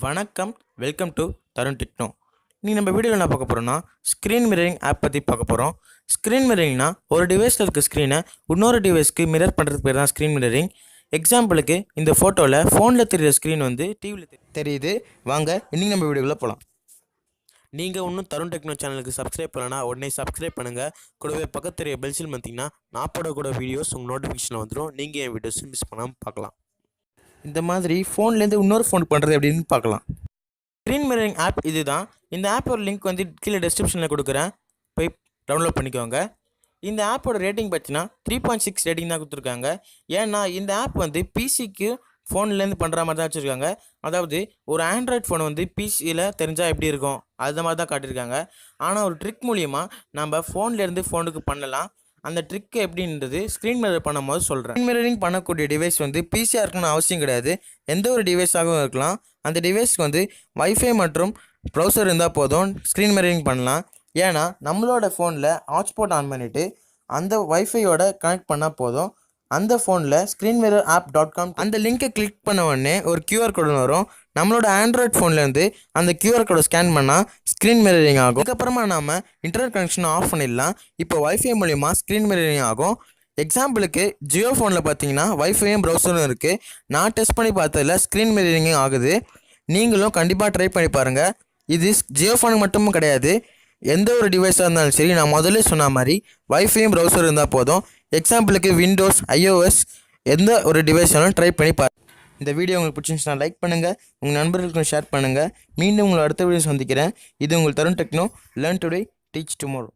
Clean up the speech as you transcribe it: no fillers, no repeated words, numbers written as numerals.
வணக்கம், welcome to Tarun techno. நீ நம்ம வீடியோவில் என்ன பார்க்க போகிறோம்னா ஸ்க்ரீன் மிரரிங் ஆப் பற்றி பார்க்க போகிறோம். ஸ்க்ரீன் மிரரிங்னா ஒரு டிவைஸில் இருக்க ஸ்க்ரீனை இன்னொரு டிவைஸ்க்கு மிரர் பண்ணுறதுக்கு பேர் தான் ஸ்க்ரீன் மிரரிங். எக்ஸாம்பிளுக்கு இந்த ஃபோட்டோவில் ஃபோனில் தெரியுற ஸ்க்ரீன் வந்து டிவியில் தெரியுது. வாங்க இன்றைக்கி நம்ம வீடியோவில் போகலாம். நீங்கள் இன்னும் தருண் டெக்னோ சேனலுக்கு சப்ஸ்கிரைப் பண்ணலன்னா உடனே சப்ஸ்கிரைப் பண்ணுங்கள். கூடவே பக்கத்துடைய பெல்சில் பார்த்தீங்கன்னா நான் போடக்கூட வீடியோஸ் உங்கள் நோட்டிஃபிகேஷனில் வந்துடும். நீங்கள் என் வீடியோஸும் மிஸ் பண்ணாமல் பார்க்கலாம். இந்த மாதிரி ஃபோன்லேருந்து இன்னொரு ஃபோன் பண்ணுறது எப்படின்னு பார்க்கலாம். ஸ்க்ரீன் மிரரிங் ஆப் இது தான். இந்த ஆப்போட லிங்க் வந்து கீழே டிஸ்கிரிப்ஷனில் கொடுக்குறேன், போய் டவுன்லோட் பண்ணிக்கோங்க. இந்த ஆப்போட ரேட்டிங் பார்த்தீங்கன்னா 3.6 ரேட்டிங் தான் கொடுத்துருக்காங்க. ஏன்னா இந்த ஆப் வந்து பிசிக்கு ஃபோன்லேருந்து பண்ணுற மாதிரி தான் வச்சுருக்காங்க. அதாவது ஒரு ஆண்ட்ராய்ட் ஃபோனை வந்து பிசியில் தெரிஞ்சால் எப்படி இருக்கும் அது மாதிரி தான் காட்டியிருக்காங்க. ஆனால் ஒரு ட்ரிக் மூலிமா நம்ம ஃபோன்லேருந்து ஃபோனுக்கு பண்ணலாம். அந்த ட்ரிக் எப்படின்றது ஸ்க்ரீன் மிரர் பண்ணும்போது சொல்கிறேன். ஸ்க்ரீன் மிரரிங் பண்ணக்கூடிய டிவைஸ் வந்து பிசியாக இருக்கணும்னு அவசியம் கிடையாது, எந்த ஒரு டிவைஸாகவும் இருக்கலாம். அந்த டிவைஸ்க்கு வந்து வைஃபை மற்றும் ப்ரௌசர் இருந்தால் போதும் ஸ்க்ரீன் மிரரிங் பண்ணலாம். ஏன்னா நம்மளோட ஃபோனில் ஹாட்ஸ்பாட் ஆன் பண்ணிவிட்டு அந்த வைஃபையோட கனெக்ட் பண்ணால் போதும். அந்த ஃபோனில் screenmirror.com அந்த லிங்க்கை கிளிக் பண்ண உடனே ஒரு கியூஆர் கோடு வரும். நம்மளோட ஆண்ட்ராய்ட் ஃபோன்லேருந்து அந்த கியூஆர் கோடை ஸ்கேன் பண்ணால் ஸ்க்ரீன் மிரரிங் ஆகும். அதுக்கப்புறமா நாம் இன்டர்நெட் கனெக்ஷனை ஆஃப் பண்ணிடலாம். இப்போ வைஃபை மூலிமா ஸ்க்ரீன் மிரரிங் ஆகும். எக்ஸாம்பிளுக்கு ஜியோ ஃபோனில் பார்த்தீங்கன்னா வைஃபையும் ப்ரௌசரும் இருக்குது. நான் டெஸ்ட் பண்ணி பார்த்ததில் ஸ்க்ரீன் மிரரிங்கும் ஆகுது. நீங்களும் கண்டிப்பாக ட்ரை பண்ணி பாருங்கள். இது ஜியோ ஃபோனுக்கு மட்டும் கிடையாது, எந்த ஒரு டிவைஸாக இருந்தாலும் சரி. நான் முதல்ல சொன்ன மாதிரி வைஃபையும் ப்ரௌசர் இருந்தால் போதும். எக்ஸாம்பிளுக்கு விண்டோஸ், iOS எந்த ஒரு டிவைஸாலும் ட்ரை பண்ணி பாருங்கள். இந்த வீடியோ உங்களுக்கு பிடிச்சிருந்துச்சுன்னா லைக் பண்ணுங்கள், உங்கள் நண்பர்களுக்கும் ஷேர் பண்ணுங்கள். மீண்டும் உங்களை அடுத்த வீடியோ சந்திக்கிறேன். இது உங்கள் Tharun techno. Learn today, teach tomorrow.